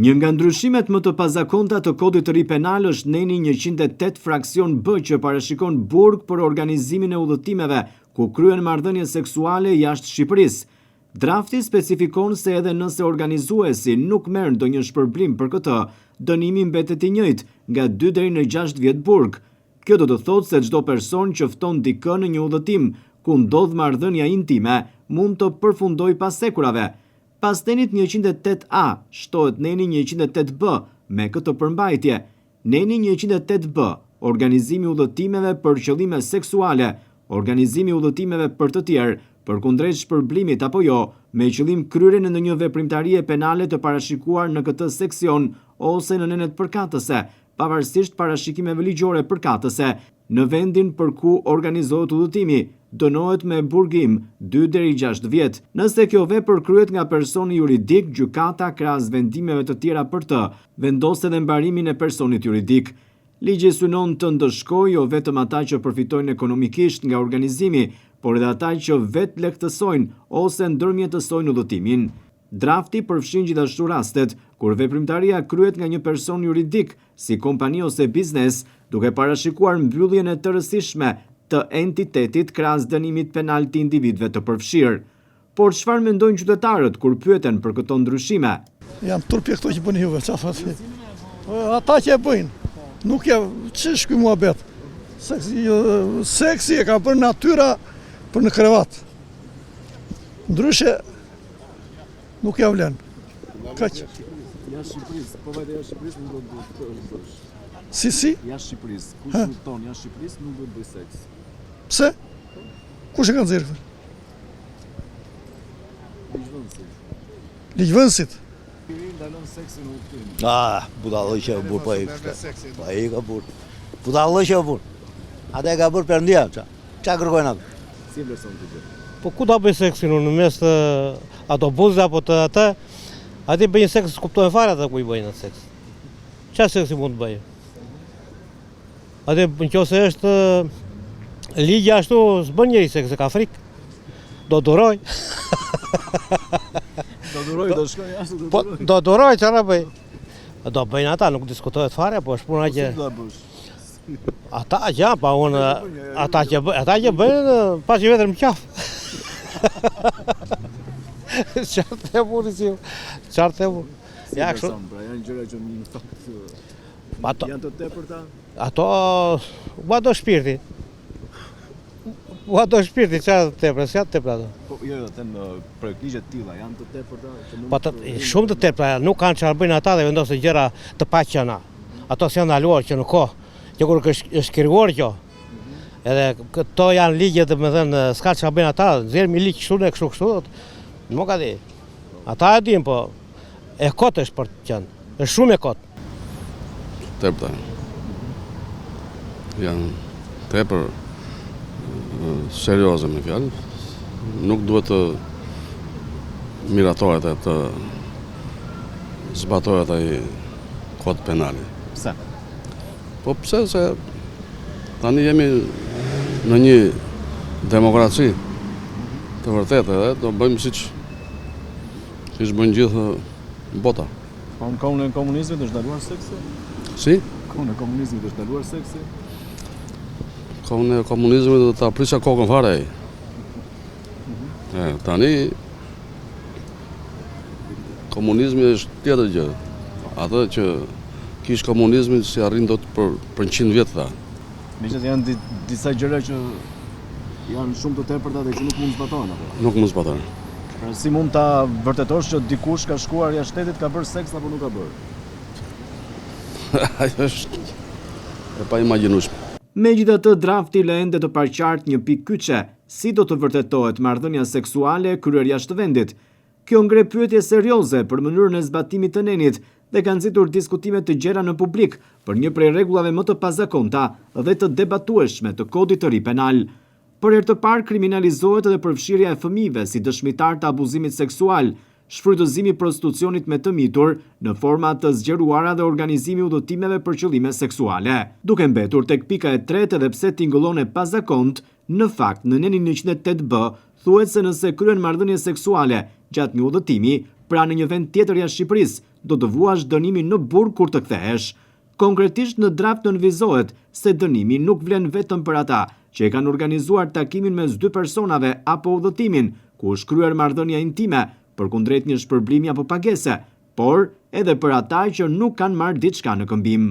Një nga ndryshimet më të pazakonta të kodit të ri penal është neni 108 fraksion B që parashikon burg për organizimin e udhëtimeve ku kryen marrëdhënie seksuale jashtë Shqipërisë. Drafti specifikon se edhe nëse organizuesi nuk merr ndonjë shpërblim për këtë, dënimi mbetet i njëjtë nga 2 deri në 6 vjet burg. Kjo do të thotë se çdo person që fton dikë në një udhëtim ku ndodh marrëdhënia intime mund të përfundojë pas sekurave. Pas nenit 108A, shtohet neni 108B me këtë përmbajtje. Neni 108B, organizimi udhëtimeve për qëllime seksuale, organizimi udhëtimeve për të tjerë, përkundrejt shpërblimit apo jo, me qëllim kryerjen në një veprimtarie penale të parashikuar në këtë seksion ose në nenet përkatëse, pavarësisht parashikimeve ligjore përkatëse, në vendin për ku organizohet udhëtimi, dënohet me burgim 2 deri 6 vjet. Nëse kjo vepër kryhet nga personi juridik, gjykata krahas vendimeve të tjera për të, vendos edhe mbarimin e personit juridik. Ligji synon të ndëshkojë jo vetëm ata që përfitojnë ekonomikisht nga organizimi, por edhe ata që vetë lehtësojnë ose ndërmjetësojnë udhëtimin. Drafti përfshin gjithashtu rastet kur veprimtaria kryhet nga një person juridik, si kompani ose biznes, duke parashikuar mbylljen e tërësishme të entitetit krahas dënimit penal të individëve të përfshirë. Por çfarë mendojnë qytetarët kur pyeten për këto ndryshime? Jam turpi këto që bëni juve, çfarë? Ata që e bëjnë, nuk e ç'është ky muhabet. Seksi e ka bërë natyra për në krevat. Ndryshe nuk ja vlen. Kaq. Jashtë Shqipërisë, po vajte jashtë Shqipërisë nuk do të bësh. Si? Jashtë Shqipërisë, kush udhëton jashtë Shqipërisë nuk do të bëj seks. Pse? Kush e ka nxjerrë këtë? Ligjvënësit. Ndalon seksin në udhëtim. Budallëqe e burr po ai. Po ai ka burr. Budallëqe e burr. Ata e ka burr Perëndia, ç'a kërkojnë ata? Si vlerëson ti gjë? Po ku ta bëj seksin unë në mes të autobusëve apo të atë? Aty bëjnë seks, kuptojnë fare ata ku i bëjnë atë seks. Ç'a seksi mund të bëjë? Aty nëse është ligji ashtu s'bën njëri seks, ka frikë. Do duroj. Do duroj, do shkoj jashtë, do Po duroj. do duroj çfarë bëj? Do bëjnë ata, nuk diskutohet fare, po është puna që Si do ta bësh? ata ja, pa unë ata që bëjnë pas i vetëm qaf. Qartë e burri si, qartë e burri. Si Ja, vlerëson, pra janë gjëra që në fakt janë të tepërta. Ato ua do shpirti. Ua do shpirti, çfarë tepër, s'ka tepër ato. Po jo, them projekligje të tilla janë të tepërta që mund. Po shumë të tepra, nuk kanë çfarë bëjnë ata dhe vendosin gjëra të paqena. Ato s'janë ndaluar që në kohë, që kur është krijuar kjo. Edhe këto janë ligje domethënë s'ka çfarë bëjnë ata, nxjerrin ligj kështu ne kështu. Nuk ka di. Ata e din, po e kot është për të qenë. Është shumë e kot. Tepërta. Janë tepër serioze me fjalë. Nuk duhet të miratohet e të zbatohet ai kod penali. Pse? Po pse se tani jemi në një demokraci të vërtetë edhe do bëjmë siç bëjnë gjithë bota. Po në kohën e komunizmit është ndaluar seksi? Si? Kohën e komunizmit është ndaluar seksi? Kohën e komunizmit do ta prisja kokën fare ai. Tani komunizmi është tjetër gjë. Atë që kish komunizmin si arrin dot për 100 vjet tha. Megjithatë janë disa gjëra që janë shumë të tepërta dhe që nuk mund zbatohen apo. Nuk mund zbatohen. Pra si mund ta vërtetosh që dikush ka shkuar jashtë shtetit, ka bërë seks apo nuk ka bërë? Ajo është e pa imagjinueshme. Megjithatë, drafti lë ende të paraqartë një pikë kyçe, si do të vërtetohet marrëdhënia seksuale kryer jashtë vendit. Kjo ngre pyetje serioze për mënyrën e zbatimit të nenit dhe ka nxitur diskutime të gjera në publik për një prej rregullave më të pazakonta dhe të debatueshme të kodit të ri penal. Për herë të parë kriminalizohet edhe përfshirja e fëmijëve si dëshmitar të abuzimit seksual, shfrytëzimi i prostitucionit me të mitur në forma të zgjeruara dhe organizimi udhëtimeve për qëllime seksuale. Duke mbetur tek pika e tretë edhe pse tingëllon e pazakont, në fakt në nenin 108B thuhet se nëse kryen marrëdhënie seksuale gjatë një udhëtimi, pra në një vend tjetër jashtë Shqipërisë, do të vuash dënimin në burg kur të kthehesh. Konkretisht në draft nënvizohet se dënimi nuk vlen vetëm për ata që e kanë organizuar takimin mes dy personave apo udhëtimin ku është kryer marrëdhënia intime përkundrejt një shpërblimi apo pagese, por edhe për ata që nuk kanë marrë diçka në këmbim.